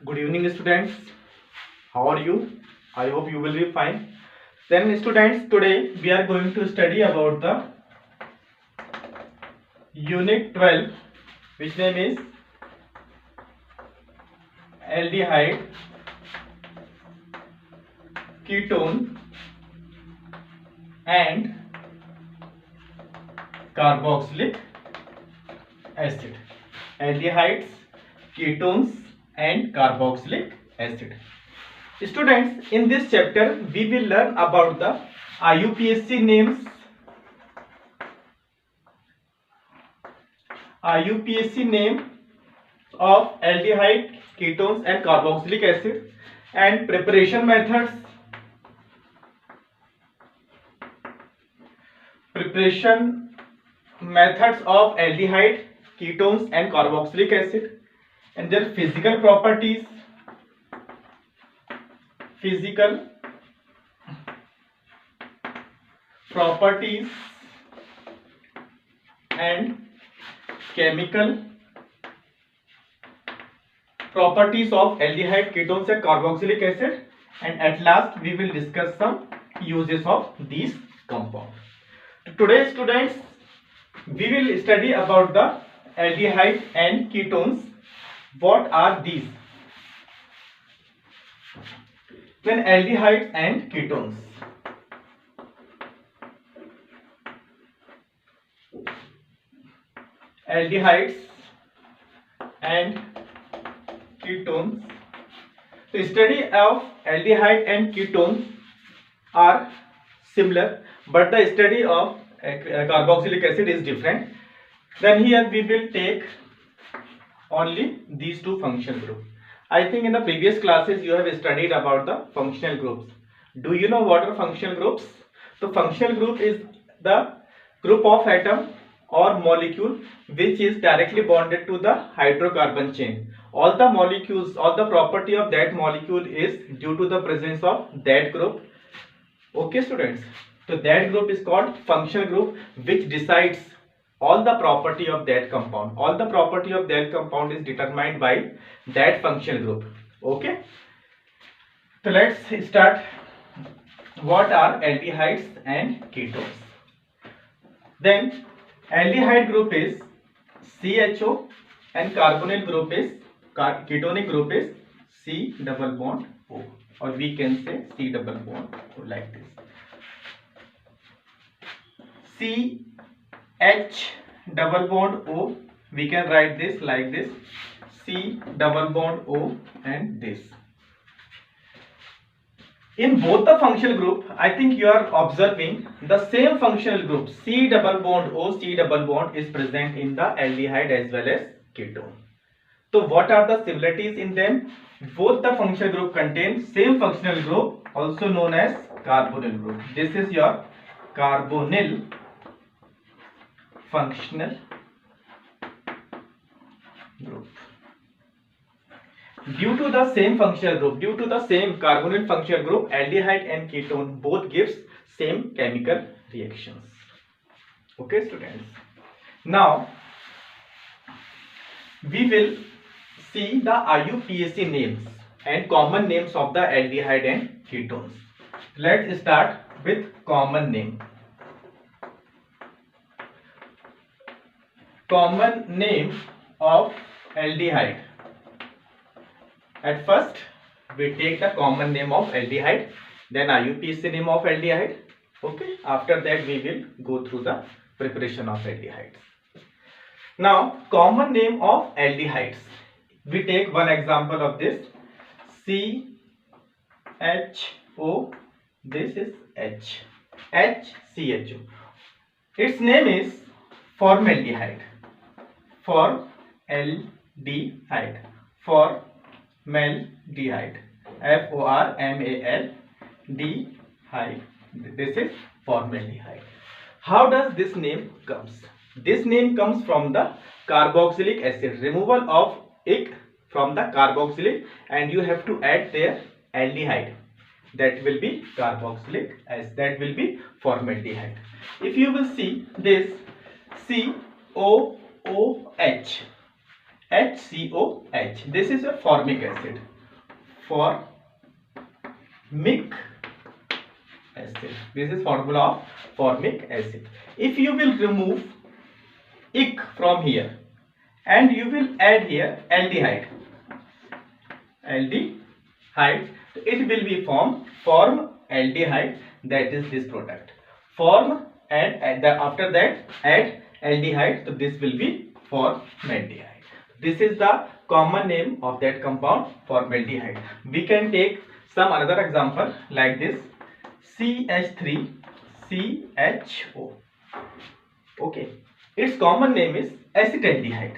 Good evening, students. How are you? I hope you will be fine. Then, students, today we are going to study about the Unit 12, which name is aldehyde, ketone, and carboxylic acid. Aldehydes, ketones, and carboxylic acid. Students, in this chapter, we will learn about the IUPAC names, IUPAC name of aldehyde, ketones, and carboxylic acid, and preparation methods, of aldehyde, ketones, and carboxylic acid, and their physical properties, and chemical properties of aldehyde, ketones, and carboxylic acid, and at last we will discuss some uses of these compounds. Today, students, we will study about the aldehyde and ketones. What are these? Then aldehydes and ketones. Aldehydes and ketones. The study of aldehyde and ketones are similar, but the study of carboxylic acid is different. Then here we will take only these two functional groups. I think in the previous classes you have studied about the functional groups. Do you know what are functional groups? The functional group is the group of atom or molecule which is directly bonded to the hydrocarbon chain. All the molecules, all the property of that molecule is due to the presence of that group. Okay, students. So that group is called functional group, which decides all the property of that compound. All the property of that compound is determined by that functional group. Okay. So let's start. What are aldehydes and ketones? Then aldehyde group is CHO and carbonyl group is ketonic group is C double bond O, or we can say C double bond O like this. CH double bond O, we can write this like this, C double bond O and this. In both the functional group, I think you are observing the same functional group, C double bond O, C double bond is present in the aldehyde as well as ketone. So what are the similarities in them? Both the functional group contain same functional group, also known as carbonyl group. This is your carbonyl functional group. Due to the same functional group, due to the same carbonyl functional group, aldehyde and ketone both gives same chemical reactions. Okay, students. Now we will see the IUPAC names and common names of the aldehyde and ketones. Let's start with common name. Common name of aldehyde. At first, we take the common name of aldehyde, then IUPAC name of aldehyde. Okay. After that, we will go through the preparation of aldehydes. Now, common name of aldehydes. We take one example of this. CHO. This is H. HCHO. Its name is formaldehyde. Formaldehyde. Formaldehyde. Formaldehyde. This is formaldehyde. How does this name comes? This name comes from the carboxylic acid. Removal of it from the carboxylic, and you have to add their aldehyde. That will be carboxylic acid. That will be formaldehyde. If you will see this COOH, HCOH. This is a formic acid. Formic acid. This is formula of formic acid. If you will remove ic from here and you will add here aldehyde, so it will be form aldehyde, that is this product. Form and after that add aldehyde, so this will be formaldehyde. This is the common name of that compound, formaldehyde. We can take some another example like this, CH3CHO. Okay, its common name is acetaldehyde.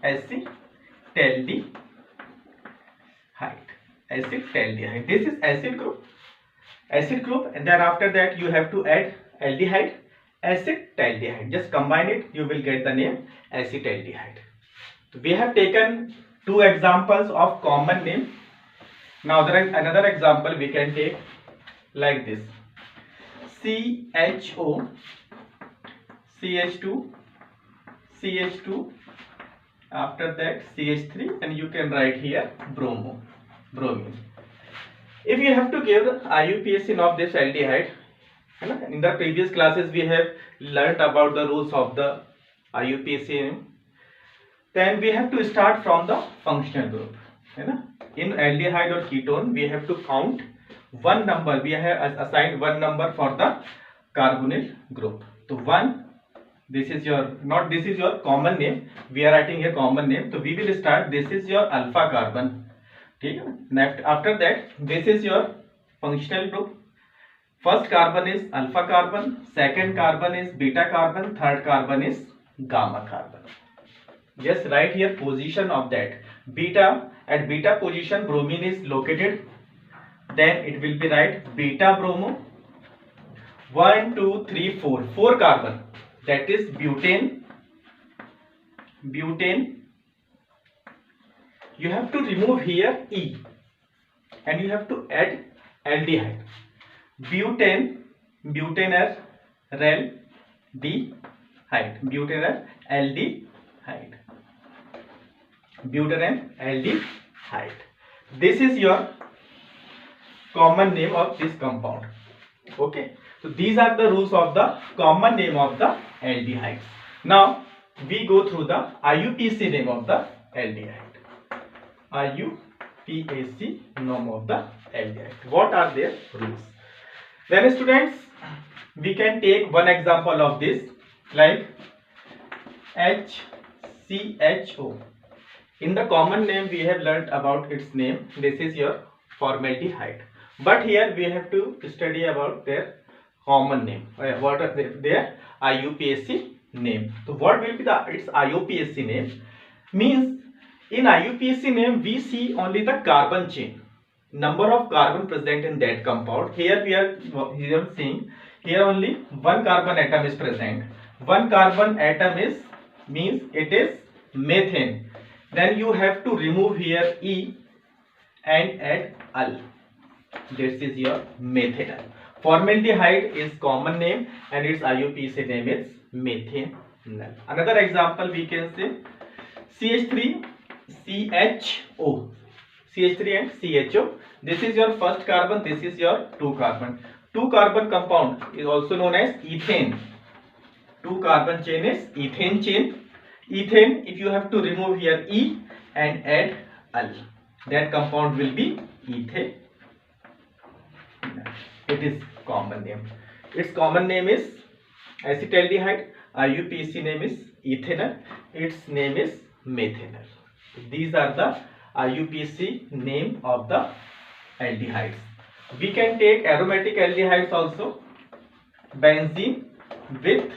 Acetaldehyde. This is acid group, and then after that you have to add aldehyde, acetaldehyde. Just combine it, you will get the name acetaldehyde. We have taken two examples of common name. Now there is another example we can take like this, CHO, CH2, after that CH3, and you can write here bromine. If you have to give IUPAC of this aldehyde, in the previous classes we have learnt about the rules of the IUPAC. Then we have to start from the functional group. In aldehyde or ketone we have to count one number. We have assigned one number for the carbonyl group. So 1, this is your common name. We are writing a common name. So we will start. This is your alpha carbon. Okay. After that, this is your functional group. First carbon is alpha carbon, second carbon is beta carbon, third carbon is gamma carbon. Just write here position of that. Beta, at beta position bromine is located. Then it will be right beta bromo. 1, 2, 3, 4. 4 carbon. That is butane. You have to remove here E and you have to add aldehyde. Butanal aldehyde. This is your common name of this compound. Okay, so these are the rules of the common name of the aldehydes. Now we go through the IUPAC name of the aldehyde. IUPAC name of the aldehyde. What are their rules? Then students, we can take one example of this like HCHO. In the common name we have learnt about its name. This is your formaldehyde. But here we have to study about their common name. What are their IUPAC name? So what will be its IUPAC name? Means in IUPAC name we see only the carbon chain, number of carbon present in that compound. Here we are seeing here only one carbon atom is present. One carbon atom means it is methane. Then you have to remove here E and add al. This is your methanol. Formaldehyde is common name and its IUPAC name is methanol. Another example we can say CH3CHO. CH3 and CHO. This is your first carbon, this is your 2 carbon. 2 carbon compound is also known as ethane. 2 carbon chain is ethane chain. Ethane, if you have to remove here E and add al, that compound will be ethane. It is common name. Its common name is acetaldehyde. IUPAC name is ethanol. Its name is methanol. These are the IUPAC name of the aldehydes. We can take aromatic aldehydes also. Benzene with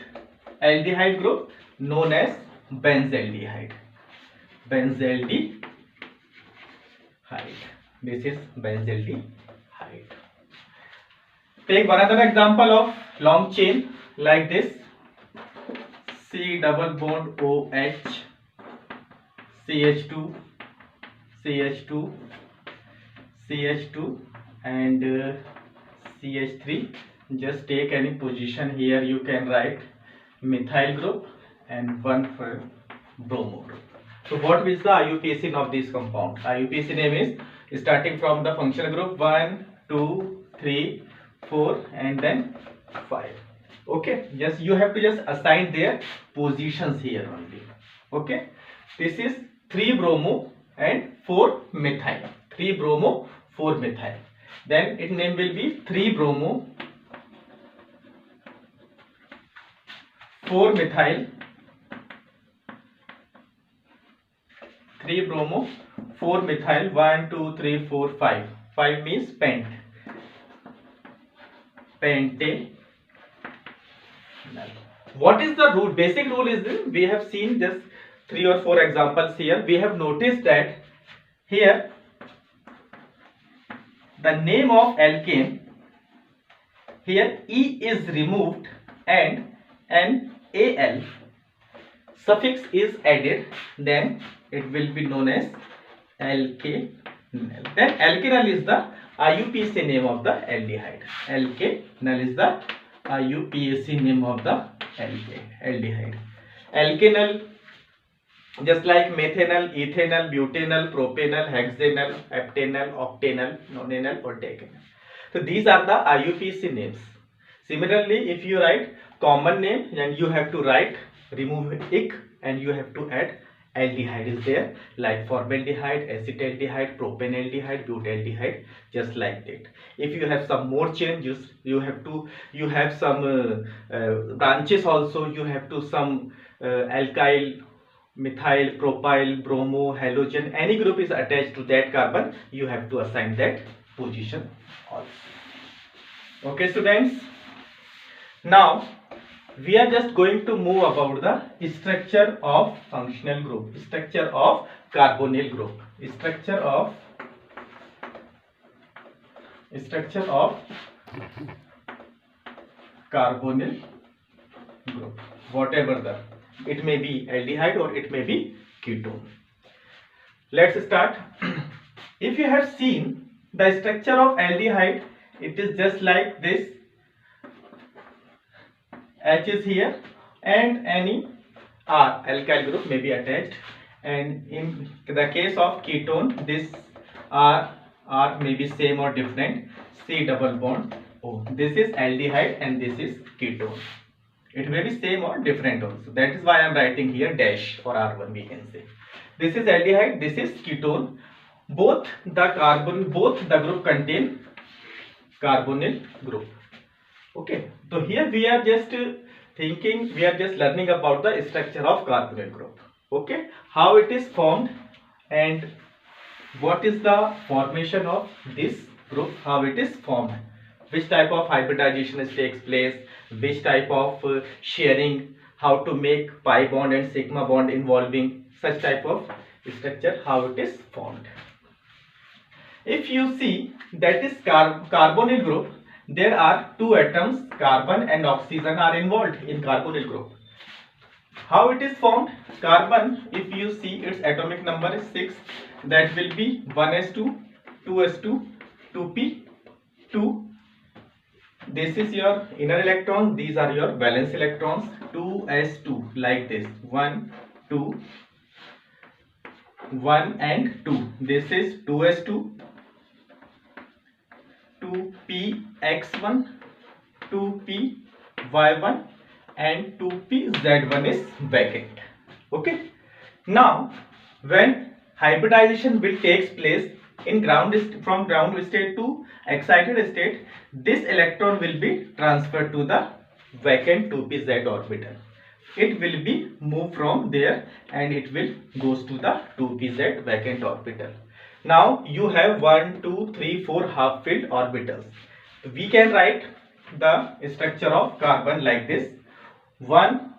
aldehyde group known as benzaldehyde. Benzaldehyde. This is benzaldehyde. Take one other example of long chain like this. C double bond OH, CH2, and CH3. Just take any position here. You can write methyl group and one for bromo group. So what is the IUPAC of this compound? IUPAC name is starting from the functional group 1, 2, 3, 4 and then 5. Okay, just you have to just assign their positions here only. Okay, this is 3 bromo and 4 methyl. 3 bromo, 4 methyl. Then its name will be 3 bromo, 4 methyl, 3 bromo, 4 methyl, 1, 2, 3, 4, 5. 5 means pent. Pente. What is the rule? Basic rule is this. We have seen just 3 or 4 examples here. We have noticed that here the name of alkane, here E is removed and an Al suffix is added, then it will be known as alkanal. Then alkanal is the IUPAC name of the aldehyde. Alkanal is the IUPAC name of the aldehyde. Alkanal, just like methanol, ethanol, butanol, propanol, hexanol, heptanol, octanol, nonanol or decanol. So these are the IUPAC names. Similarly, if you write common name, then you have to write, remove ic and you have to add aldehyde is there, like formaldehyde, acetaldehyde, propanaldehyde, butaldehyde, just like that. If you have some more changes, you have some branches also, you have to some alkyl, methyl, propyl, bromo, halogen, any group is attached to that carbon, you have to assign that position also. Okay students, now we are just going to move about the structure of functional group, structure of carbonyl group, structure of carbonyl group, whatever the, it may be aldehyde or it may be ketone. Let's start. If you have seen the structure of aldehyde, it is just like this. H is here and any R alkyl group may be attached, and in the case of ketone this R may be same or different, C double bond O. This is aldehyde and this is ketone. It may be same or different also. That is why I am writing here dash or R1 we can say. This is aldehyde, this is ketone. Both the group contain carbonyl group. Okay, so here we are just learning about the structure of carbonyl group. Okay, how it is formed and what is the formation of this group, how it is formed, which type of hybridization takes place, which type of sharing, how to make pi bond and sigma bond involving such type of structure, how it is formed. If you see that is carbonyl group, there are 2 atoms, carbon and oxygen are involved in carbonyl group. How it is formed? Carbon, if you see its atomic number is 6, that will be 1s2, 2s2, 2p2. This is your inner electron, these are your valence electrons, 2s2 like this, 1, 2, 1 and 2. This is 2s2, 2px1, 2py1 and 2pz1 is vacant. Okay. Now when hybridization will take place in from ground state to excited state, this electron will be transferred to the vacant 2pz orbital. It will be moved from there and it will goes to the 2pz vacant orbital. Now you have 1, 2, 3, 4 half filled orbitals. We can write the structure of carbon like this: 1,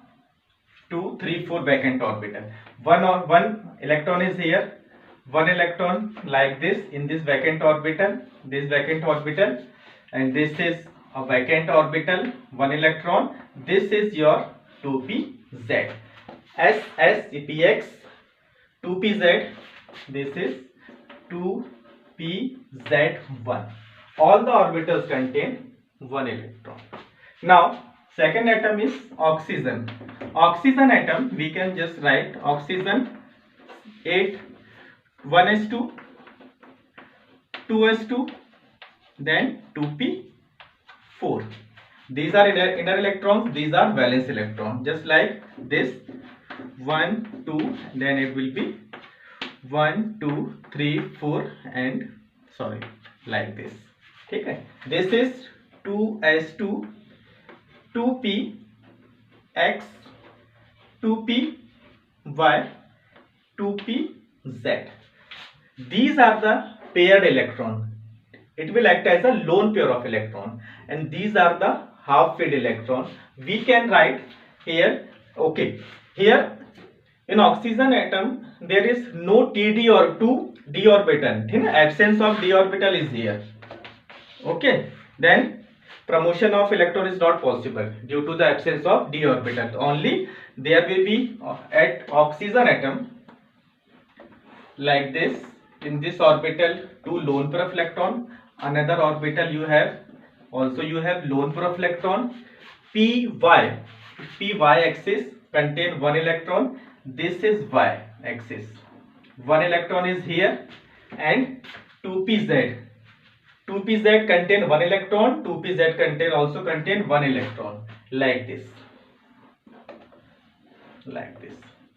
2, 3, 4 vacant orbital. One electron is here. One electron like this in this vacant orbital. This vacant orbital, and this is a vacant orbital. One electron. This is your 2pz. Px 2pz. This is 2pz1. All the orbitals contain one electron. Now second atom is oxygen. Oxygen atom we can just write oxygen 8 1s2 2s2 then 2p4. These are inner electrons, these are valence electrons, just like this 1 2, then it will be 1 2 3 4 and sorry like this. Okay, this is 2s2 2px 2py 2pz. These are the paired electron. It will act as a lone pair of electron, and these are the half filled electron. We can write here, okay, here in oxygen atom there is no TD or 2d orbital. Absence of d orbital is here. Okay, then promotion of electron is not possible due to the absence of d orbital. Only there will be at oxygen atom like this. In this orbital, 2 lone pair of electron. Another orbital you have lone pair of electron. Py axis contain 1 electron. This is y axis. 1 electron is here, and 2pz. 2pz contain 1 electron. 2pz also contain 1 electron. Like this.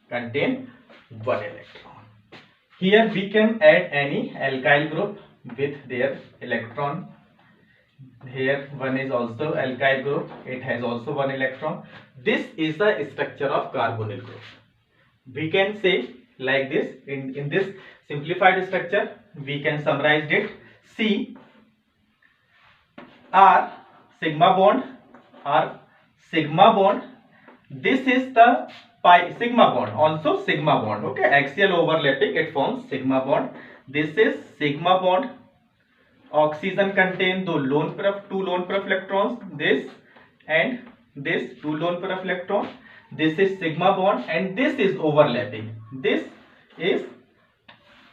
Contain 1 electron. Here we can add any alkyl group with their electron. Here one is also alkyl group. It has also 1 electron. This is the structure of carbonyl group. We can say like this. In this simplified structure, we can summarize it. C R sigma bond. This is the pi sigma bond, also sigma bond. Okay, axial overlapping, it forms sigma bond. This is sigma bond. Oxygen contain two lone pair of electrons. This and this 2 lone pair of electrons. This is sigma bond, and this is overlapping. This is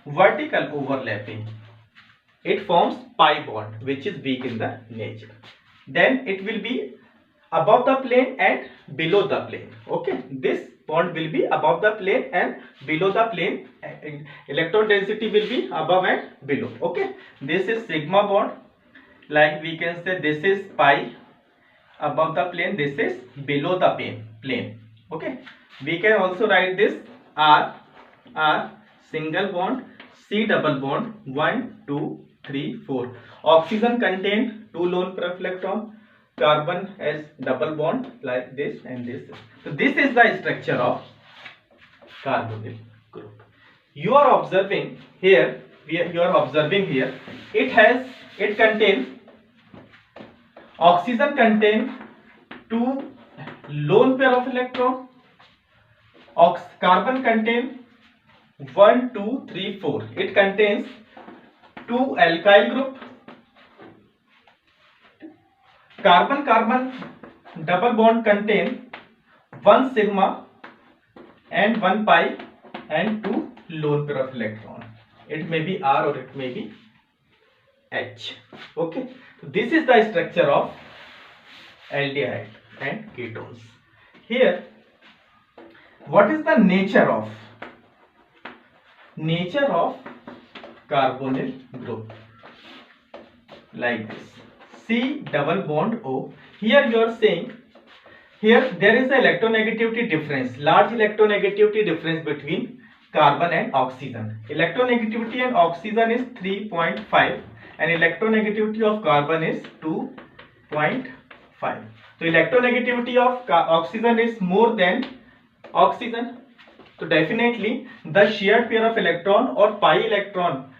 vertical overlapping. It forms pi bond, which is weak in the nature. Then it will be above the plane and below the plane. Okay, this bond will be above the plane and below the plane. Electron density will be above and below. Okay, this is sigma bond. Like we can say this is pi above the plane, this is below the plane. Okay, we can also write this R single bond, C double bond, 1 2 3 4. Oxygen contain 2 lone pair of electron. Carbon has double bond like this and this. So this is the structure of carbonyl group. You are observing here. It contains oxygen contain 2 lone pair of electron. Carbon contain 1 2 3 4. It contains 2 alkyl group. Carbon double bond contain 1 sigma and 1 pi and 2 lone pair of electron. It may be R or it may be H. Okay, so this is the structure of aldehyde and ketones. Here, what is the nature of carbonyl group? Like this. C double bond O. Here you are saying, here there is a electronegativity difference, large electronegativity difference between carbon and oxygen. Electronegativity and oxygen is 3.5 and electronegativity of carbon is 2.5. So electronegativity of oxygen is more than oxygen. So definitely the shared pair of electron or pi electron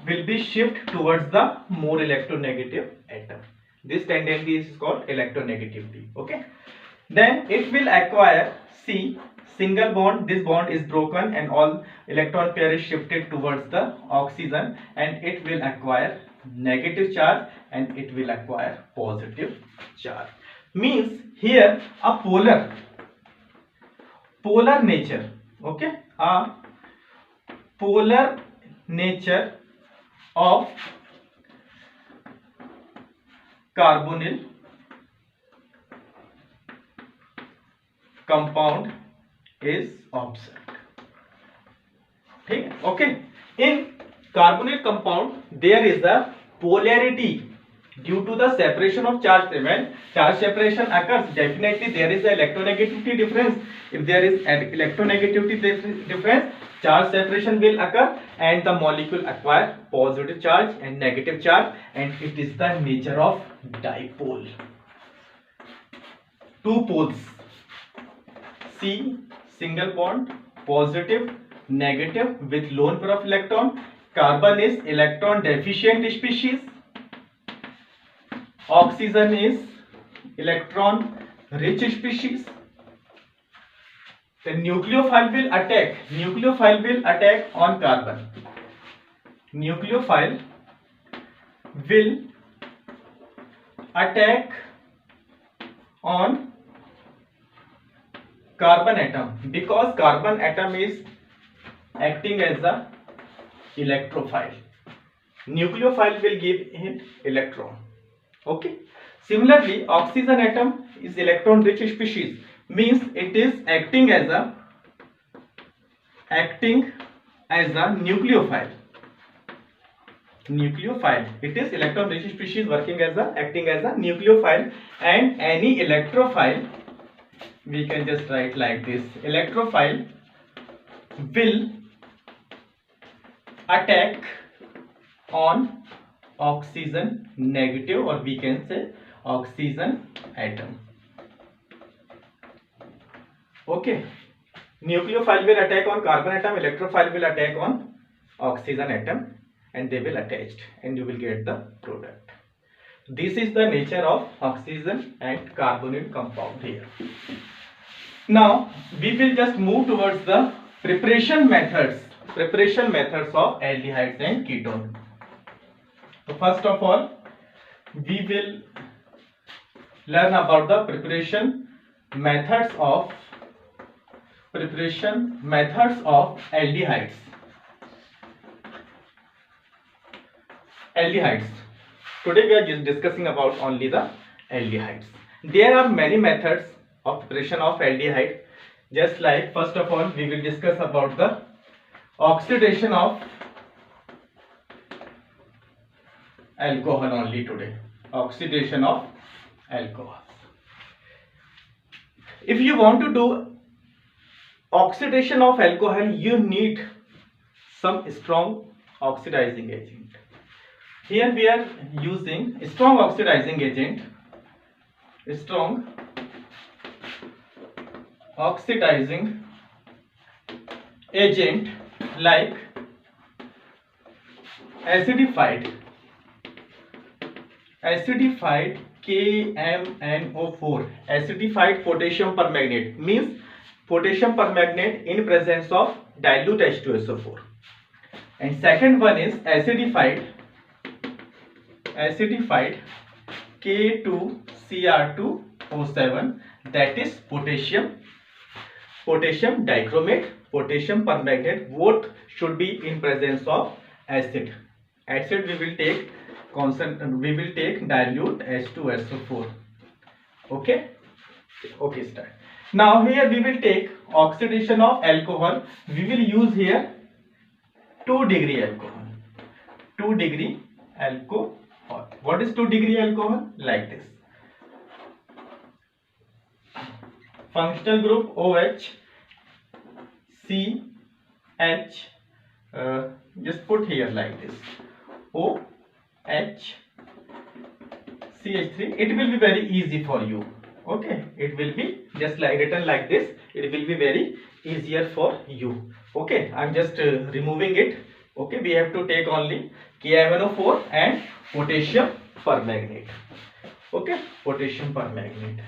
will be shift towards the more electronegative atom. This tendency is called electronegativity. Okay, then it will acquire C single bond. This bond is broken and all electron pair is shifted towards the oxygen, and it will acquire negative charge and it will acquire positive charge. Means here a polar nature. Okay, a polar nature of carbonyl compound is observed. ठीक है, okay. In carbonate compound there is a polarity due to the separation of charge. When charge separation occurs, definitely there is a electronegativity difference. If there is an electronegativity difference, charge separation will occur and the molecule acquire positive charge and negative charge, and it is the nature of dipole. Two poles, C single bond, positive negative with lone pair of electron. Carbon is electron deficient species, oxygen is electron rich species. The nucleophile will attack on carbon. Nucleophile will attack on carbon atom because carbon atom is acting as the electrophile. Nucleophile will give him electron. Okay. Similarly, oxygen atom is electron rich species, means it is acting as a nucleophile. It is electron rich species acting as a nucleophile, and any electrophile, we can just write like this: electrophile will attack on oxygen negative, or we can say oxygen atom. Okay, nucleophile will attack on carbon atom, electrophile will attack on oxygen atom, and they will attach, and you will get the product. This is the nature of oxygen and carbonate compound here. Now we will just move towards the preparation methods of aldehydes and ketone. So first of all, we will learn about the preparation methods of aldehydes. Today we are discussing about only the aldehydes. There are many methods of preparation of aldehyde. Just like, first of all, we will discuss about the oxidation of alcohol only today. Oxidation of alcohol. If you want to do oxidation of alcohol, you need some strong oxidizing agent. Here we are using strong oxidizing agent. Strong oxidizing agent like acidified KMNO4, acidified potassium permanganate, means potassium permanganate in presence of dilute H2SO4. And second one is acidified K2Cr2O7, that is potassium dichromate, potassium permanganate. Both should be in presence of acid. We will take dilute H2SO4. Okay, start. Now here we will take oxidation of alcohol. We will use here 2-degree alcohol. 2-degree alcohol. What is 2-degree alcohol? Like this. Functional group OH, CH, just put here like this, OH, CH3. It will be very easy for you. Okay, it will be just like written like this. It will be very easier for you. Okay, I am just removing it. Okay, we have to take only KMNO4 and potassium permanganate. Okay, potassium permanganate.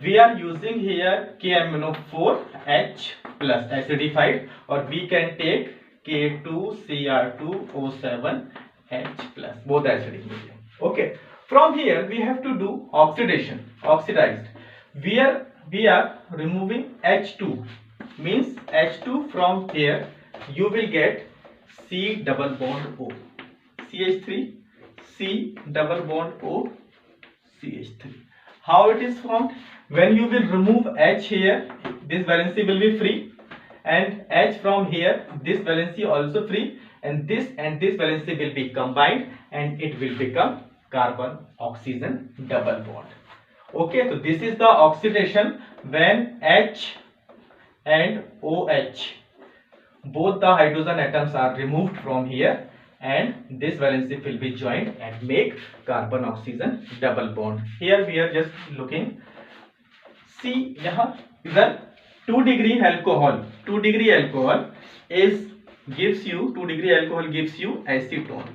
We are using here KMNO4H plus acidified, or we can take K2Cr2O7H plus, both acidic medium. Okay, from here we have to do oxidized. We are removing H2, means H2 from here you will get C double bond O, CH3, C double bond O, CH3. How it is formed? When you will remove H here, this valency will be free, and H from here, this valency also free, and this valency will be combined and it will become carbon oxygen double bond. Okay, so this is the oxidation when H and OH, both the hydrogen atoms are removed from here, and this valency will be joined and make carbon oxygen double bond. Here we are just looking, see यहाँ इधर 2 degree alcohol is gives you 2 degree alcohol gives you acetone.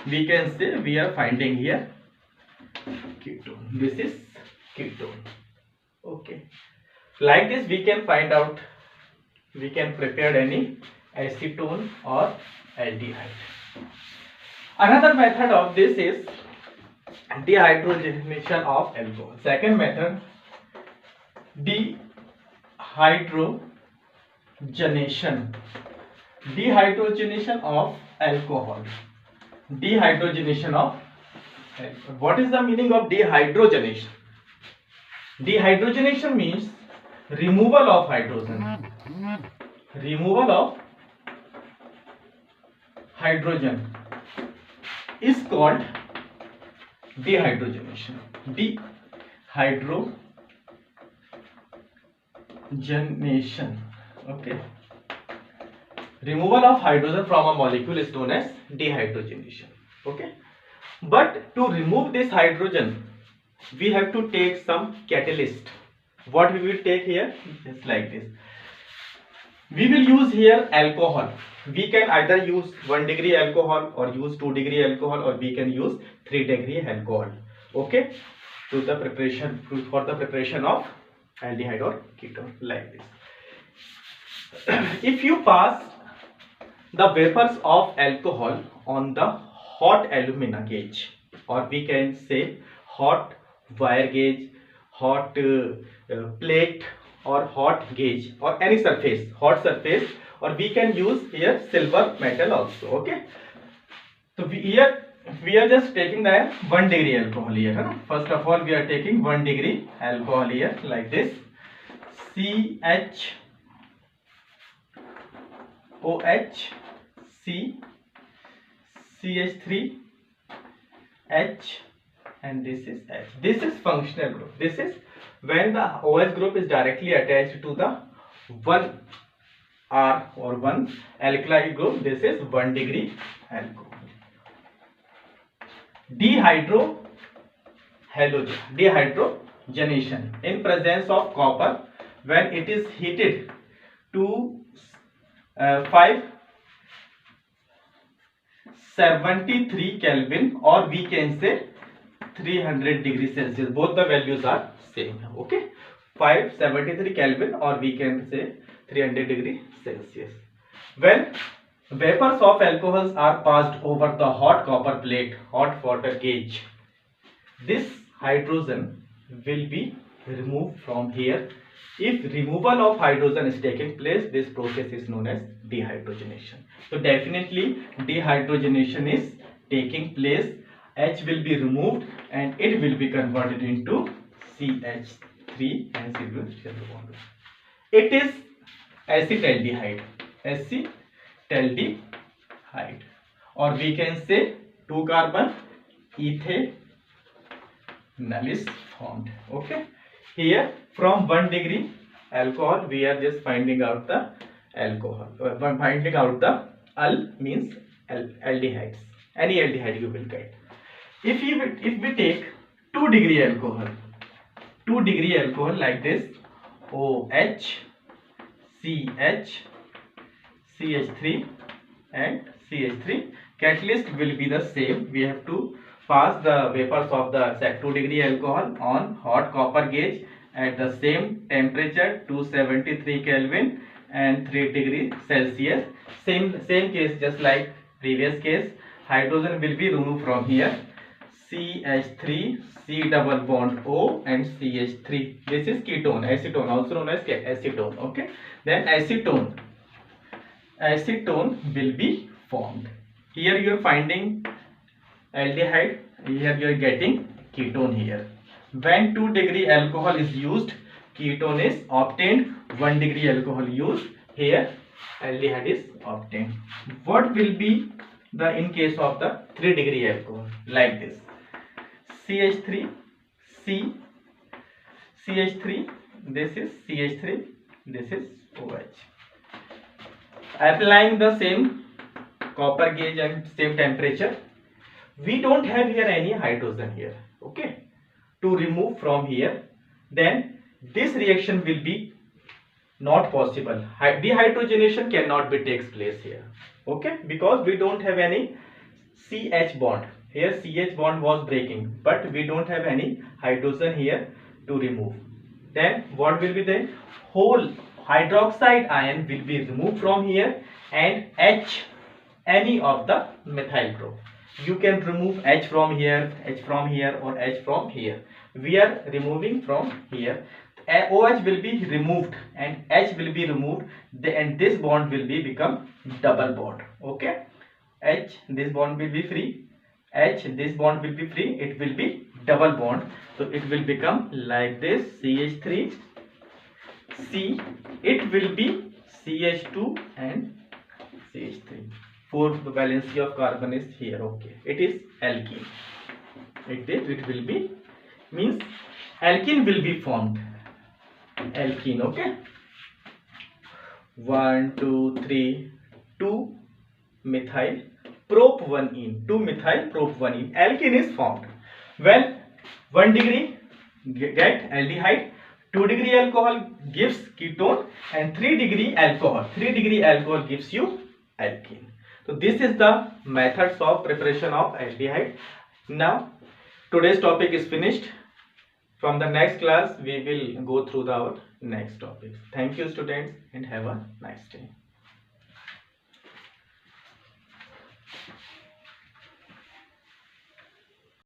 We can say we are finding here ketone. This is ketone. Okay, like this we can find out, we can prepare any acetone or aldehyde. Another method of this is dehydrogenation of alcohol. Second method, dehydrogenation of alcohol. Dehydrogenation of alcohol. What is the meaning of dehydrogenation? Dehydrogenation means removal of hydrogen. Removal of hydrogen is called dehydrogenation. Dehydrogenation. Okay. Removal of hydrogen from a molecule is known as dehydrogenation. Okay. But to remove this hydrogen, we have to take some catalyst. What we will take here? Just like this. We will use here alcohol. We can either use 1 degree alcohol or use 2 degree alcohol, or we can use 3 degree alcohol. Okay, for the preparation of aldehyde or ketone, like this. If you pass the vapors of alcohol on the hot alumina gauge, or we can say hot wire gauge, hot plate, or hot gauge, or any surface, hot surface, or we can use here silver metal also. Okay, so we are just taking the 1 degree alcohol here. Huh? First of all, we are taking 1 degree alcohol here, like this. CHOH, CH3, H, and this is H. This is functional group. This is when the OH group is directly attached to the 1 R or 1 alkali group. This is 1 degree alcohol. Dehydrogenation in presence of copper, when it is heated to 573 Kelvin, or we can say 300 degrees Celsius. Both the values are same. Okay, 573 Kelvin, or we can say 300 degrees Celsius. When vapors of alcohols are passed over the hot copper plate, hot water gauge, this hydrogen will be removed from here. If removal of hydrogen is taking place, this process is known as dehydrogenation. So definitely dehydrogenation is taking place. H will be removed and it will be converted into CH3 and C will share the bond. It is acetaldehyde. Acetaldehyde, or we can say 2 carbon ethanol is formed. Okay, here from 1 degree alcohol we are just finding out the alcohol, finding out the al means aldehydes, any aldehyde you will get. If we take 2 degree alcohol, like this, OH, CH, CH3 and CH3, catalyst will be the same. We have to pass the vapors of the 2 degree alcohol on hot copper gauge at the same temperature, 273 Kelvin and 3 degree Celsius. Same case, just like previous case. Hydrogen will be removed from here. CH3, C double bond O and CH3. This is ketone, acetone, also known as acetone. Okay, then acetone will be formed. Here you are finding aldehyde, here you are getting ketone here. When 2 degree alcohol is used ketone is obtained. 1 degree alcohol used. Here aldehyde is obtained. What will be the in case of the 3 degree alcohol? Like this: CH3, C, CH3. This is CH3. This is OH. Applying the same copper gauge and same temperature, we don't have here any hydrogen here, okay, to remove from here. Then this reaction will be not possible. Dehydrogenation cannot be takes place here, okay, because we don't have any CH bond here. CH bond was breaking, but we don't have any hydrogen here to remove. Then what will be the whole hydroxide ion will be removed from here, and H, any of the methyl group. You can remove H from here, H from here, or H from here. We are removing from here. OH will be removed and H will be removed, and this bond will be become double bond, okay. H, this bond will be free, H, this bond will be free, it will be double bond. So it will become like this: CH3, C, it will be CH2 and CH3. 4 valency of carbon is here, okay. It is alkene. It will be, means alkene will be formed. Alkene, okay. 1, 2, 3, 2 methyl prop 1 in, 2 methyl prop 1 in. Alkene is formed. Well, 1 degree get aldehyde, 2 degree alcohol gives ketone, and 3 degree alcohol gives you alkene. So this is the methods of preparation of aldehyde. Now today's topic is finished. From the next class we will go through our next topics. Thank you students, and have a nice day.